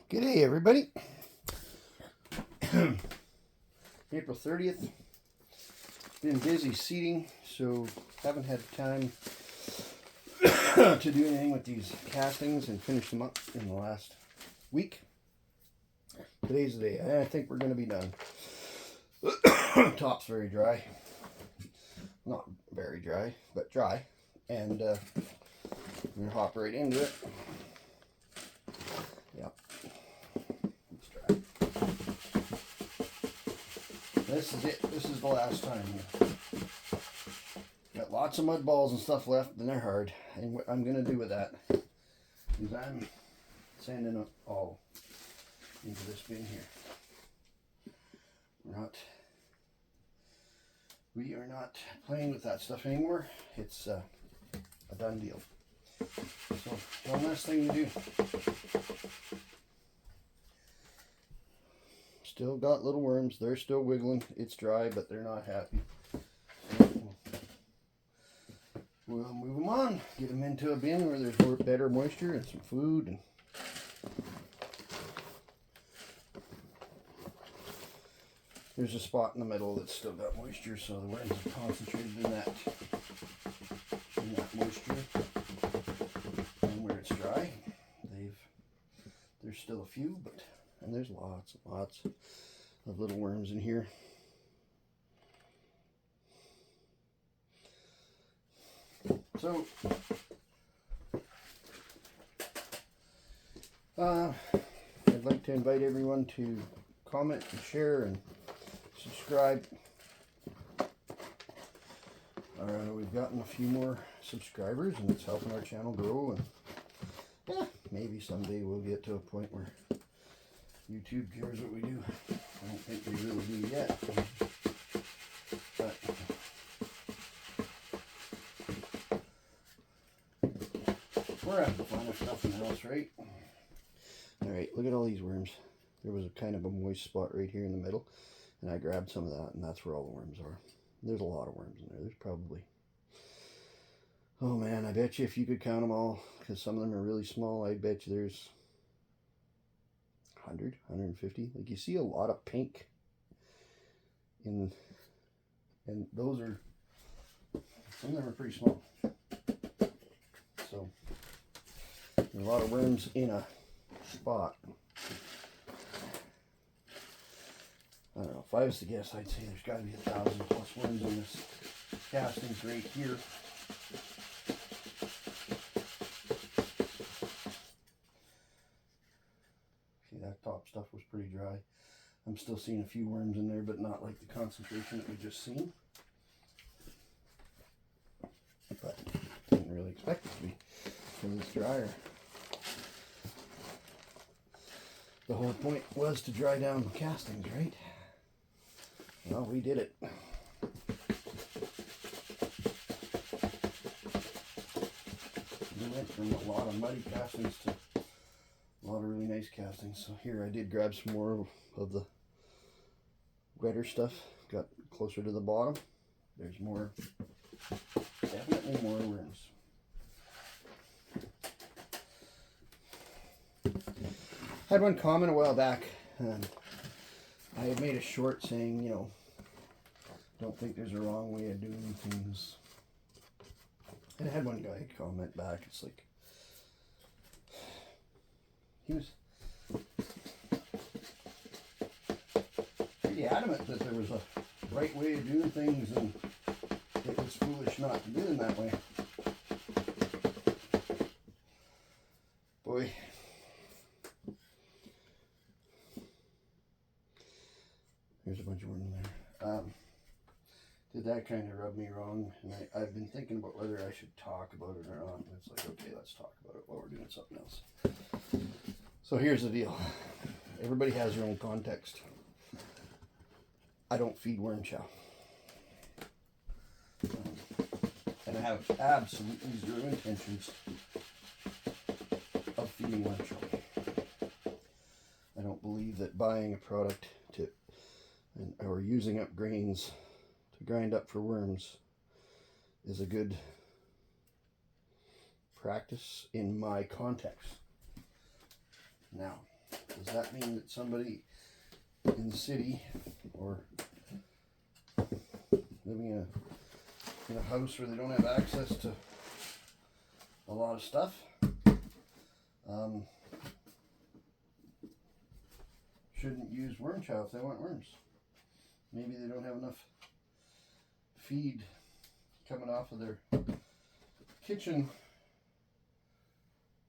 G'day everybody. April 30th. Been busy seeding, so haven't had time to do anything with these castings and finish them up in the last week. Today's the day. I think we're going to be done. Top's very dry. Not very dry, but dry. And we're going to hop right into it. Yep. Let's try. This is it. This is the last time here. Got lots of mud balls and stuff left, and they're hard. And what I'm going to do with that is I'm sanding it all into this bin here. We are not playing with that stuff anymore. It's a done deal. So, one last thing to do. Still got little worms. They're still wiggling. It's dry, but they're not happy. We'll move them on. Get them into a bin where there's more better moisture and some food. And there's a spot in the middle that's still got moisture, so the worms are concentrated in that moisture. And where it's dry, there's still a few, and there's lots and lots of little worms in here. So, I'd like to invite everyone to comment and share and subscribe. We've gotten a few more subscribers, and it's helping our channel grow. And yeah, maybe someday we'll get to a point where YouTube cares what we do. I don't think we really do yet. But we're having fun if nothing else, right? Alright, look at all these worms. There was a kind of a moist spot right here in the middle, and I grabbed some of that, and that's where all the worms are. There's a lot of worms in there. There's probably, oh man, I bet you if you could count them all, because some of them are really small, I bet you there's 100, 150. Like, you see a lot of pink and those are, some of them are pretty small. So there's a lot of worms in a spot. I don't know, if I was to guess, I'd say there's got to be 1,000 plus worms in this castings right here. See, that top stuff was pretty dry. I'm still seeing a few worms in there, but not like the concentration that we just seen. But didn't really expect it to be, because it's drier. The whole point was to dry down the castings, right? Well, we did it. We went from a lot of muddy castings to a lot of really nice castings. So here I did grab some more of the wetter stuff. Got closer to the bottom. There's more, definitely more worms. I had one comment a while back. I had made a short saying, you know, don't think there's a wrong way of doing things. And I had one guy comment back. It's like, he was pretty adamant that there was a right way of doing things, and it was foolish not to do them that way. Boy. There's a bunch of worms in there. Did that kind of rub me wrong, and I've been thinking about whether I should talk about it or not. And it's like, okay, let's talk about it while we're doing something else. So here's the deal. Everybody has their own context. I don't feed worm chow. And I have absolutely zero intentions of feeding worm chow. I don't believe that buying a product or using up grains to grind up for worms is a good practice in my context. Now, Does that mean that somebody in the city or living in a house where they don't have access to a lot of stuff shouldn't use worm chow if they want worms? Maybe they don't have enough feed coming off of their kitchen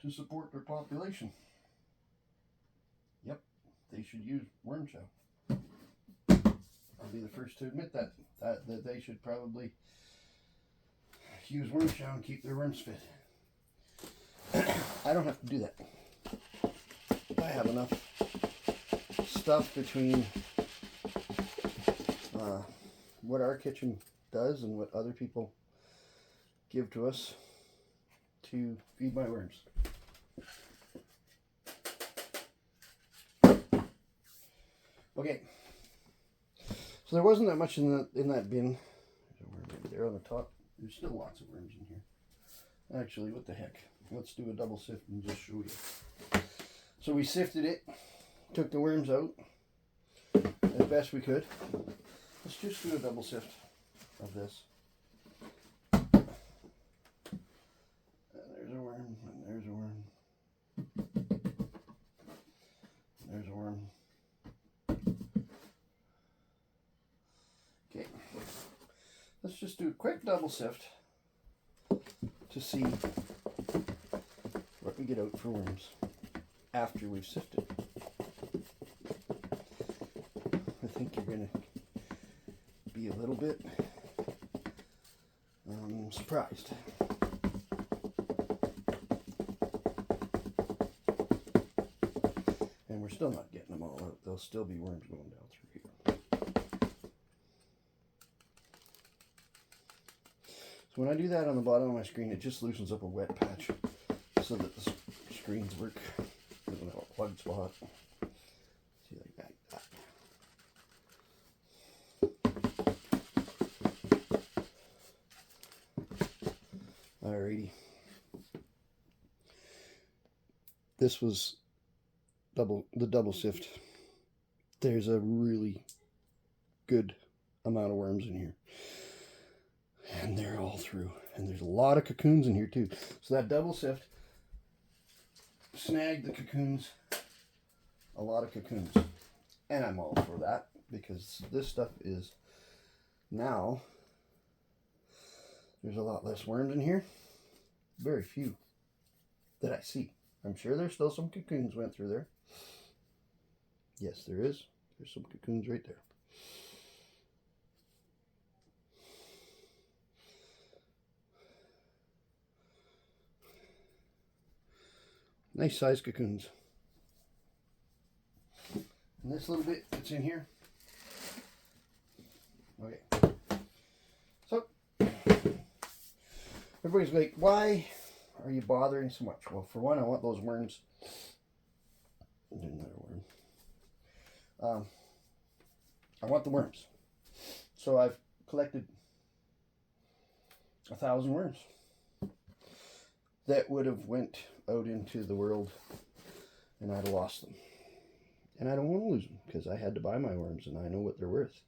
to support their population. Yep, they should use worm chow. I'll be the first to admit that they should probably use worm chow and keep their worms fed. I don't have to do that. I have enough stuff between what our kitchen does and what other people give to us to feed my worms. Okay, so there wasn't that much in that bin. There's a worm maybe there on the top. There's still lots of worms in here. Actually, what the heck? Let's do a double sift and just show you. So we sifted it, took the worms out as best we could. Let's just do a double sift of this. And there's a worm, and there's a worm. And there's a worm. Okay, let's just do a quick double sift to see what we get out for worms after we've sifted. I think you're going to be a little bit surprised. And we're still not getting them all out. There'll still be worms going down through here. So when I do that on the bottom of my screen, it just loosens up a wet patch so that the screens work. There's a little plug spot. See, like that. Alrighty. This was the double sift. There's a really good amount of worms in here. And they're all through. And there's a lot of cocoons in here too. So that double sift snagged the cocoons. A lot of cocoons. And I'm all for that because this stuff is now, there's a lot less worms in here. Very few that I see. I'm sure there's still some cocoons went through there. Yes, there is. There's some cocoons right there. Nice size cocoons. And this little bit that's in here. Okay. So, everybody's like, why are you bothering so much? Well, for one, I want those worms. There's another worm. I want the worms. So I've collected 1,000 worms that would have went out into the world and I'd have lost them. And I don't want to lose them because I had to buy my worms and I know what they're worth.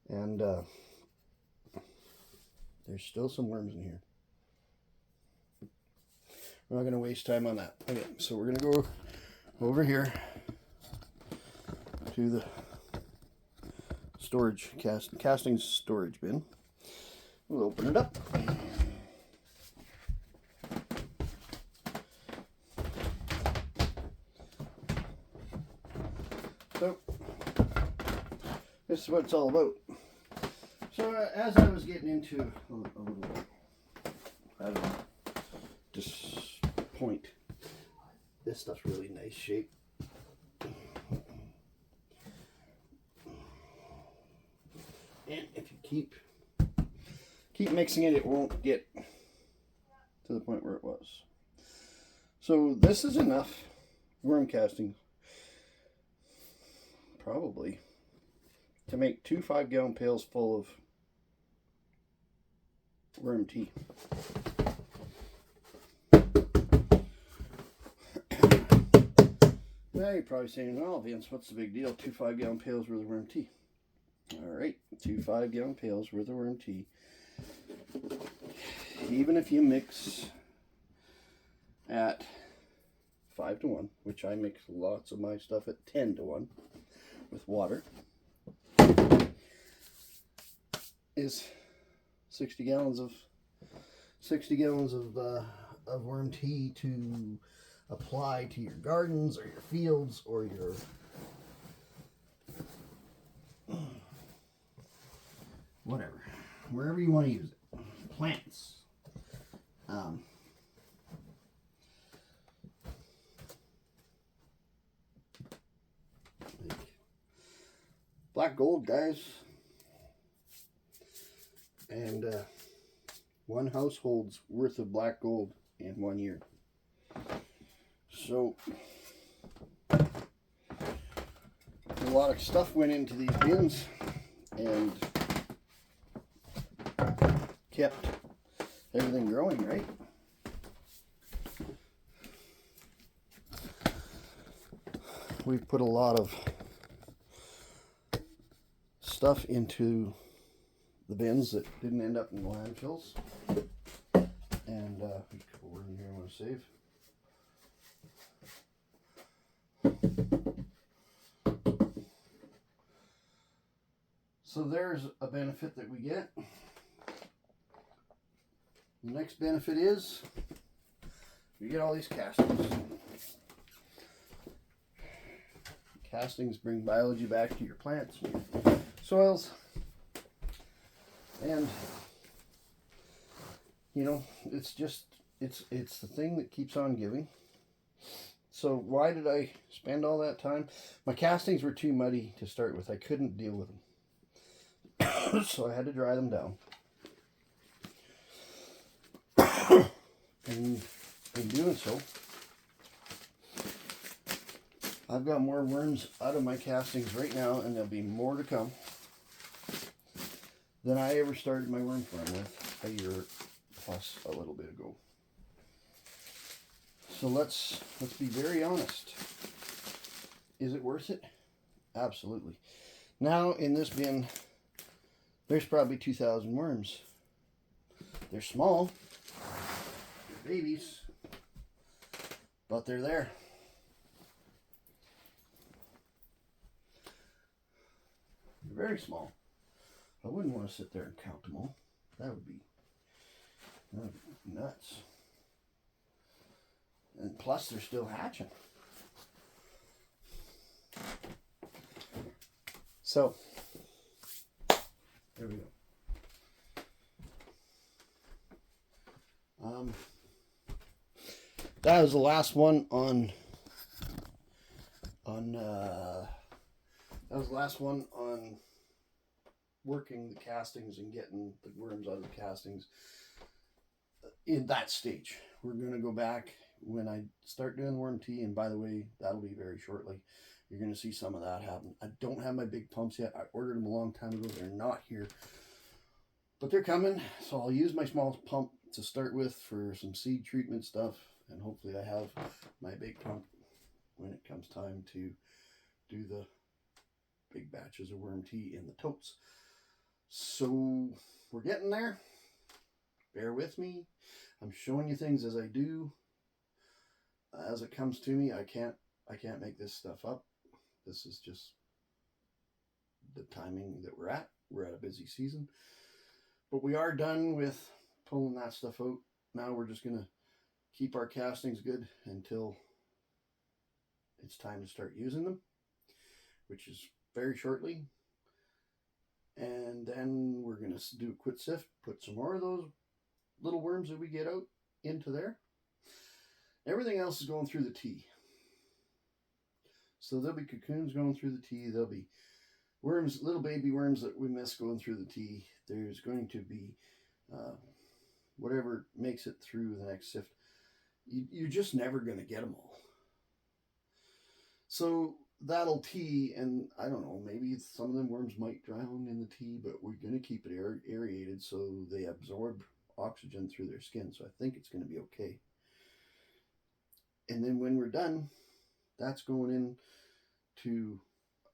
And there's still some worms in here. We're not going to waste time on that. Okay, so we're going to go over here to the storage casting storage bin. We'll open it up. So this is what it's all about. So as I was getting into a little, I don't know, this point, this stuff's really nice shape. And if you keep mixing it, it won't get to the point where it was. So this is enough worm casting, probably, to make 2 5-gallon pails full of worm tea. Now you're probably saying, well, Vince, what's the big deal? 2 5-gallon pails worth of worm tea. All right, 2 5-gallon pails worth of worm tea. Even if you mix at 5 to 1, which I mix lots of my stuff at 10 to 1 with water, is 60 gallons of worm tea to apply to your gardens or your fields or your whatever, wherever you want to use it. Plants. Black gold, guys, and 1 household's worth of black gold in 1 year. So a lot of stuff went into these bins and kept everything growing, right? We've put a lot of stuff into the bins that didn't end up in landfills. And a couple words in here I want to save. So there's a benefit that we get. The next benefit is we get all these castings. Castings bring biology back to your plants, your soils, and you know, it's the thing that keeps on giving. So why did I spend all that time? My castings were too muddy to start with. I couldn't deal with them. So I had to dry them down. And in doing so, I've got more worms out of my castings right now, and there'll be more to come, than I ever started my worm farm with a year plus a little bit ago. So let's be very honest. Is it worth it? Absolutely. Now in this bin, there's probably 2,000 worms. They're small, they're babies, but they're there. They're very small. I wouldn't want to sit there and count them all. That would be nuts. And plus, they're still hatching. So, there we go. That was the last one on working the castings and getting the worms out of the castings. In that stage, we're going to go back when I start doing worm tea, and by the way, that'll be very shortly. You're going to see some of that happen. I don't have my big pumps yet. I ordered them a long time ago. They're not here, but they're coming. So I'll use my small pump to start with for some seed treatment stuff, and hopefully I have my big pump when it comes time to do the big batches of worm tea in the totes. So we're getting there. Bear with me. I'm showing you things as I do. As it comes to me, I can't make this stuff up. This is just the timing that we're at. We're at a busy season. But we are done with pulling that stuff out. Now we're just going to keep our castings good until it's time to start using them, which is very shortly. And then we're going to do a quick sift, put some more of those little worms that we get out into there. Everything else is going through the tea. So there'll be cocoons going through the tea. There'll be worms, little baby worms that we miss going through the tea. There's going to be whatever makes it through the next sift. You're just never going to get them all. So that'll tea, and I don't know, maybe some of them worms might drown in the tea, but we're going to keep it aerated so they absorb oxygen through their skin. So I think it's going to be okay. And then when we're done, that's going in to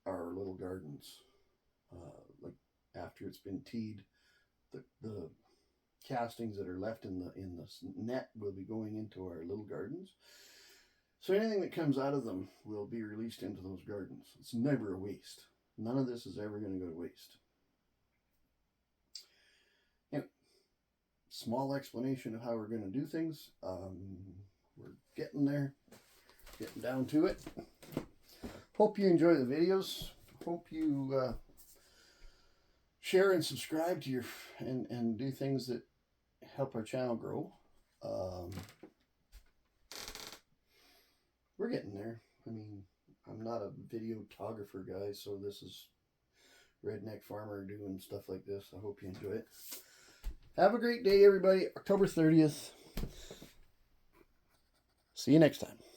our little gardens. Like after it's been teed, the castings that are left in the net will be going into our little gardens. So anything that comes out of them will be released into those gardens. It's never a waste. None of this is ever going to go to waste. Anyway, small explanation of how we're going to do things. We're getting there, getting down to it. Hope you enjoy the videos. Hope you share and subscribe to your and do things that help our channel grow. We're getting there. I mean, I'm not a videographer guy, so this is redneck farmer doing stuff like this. I hope you enjoy it. Have a great day, everybody. October 30th. See you next time.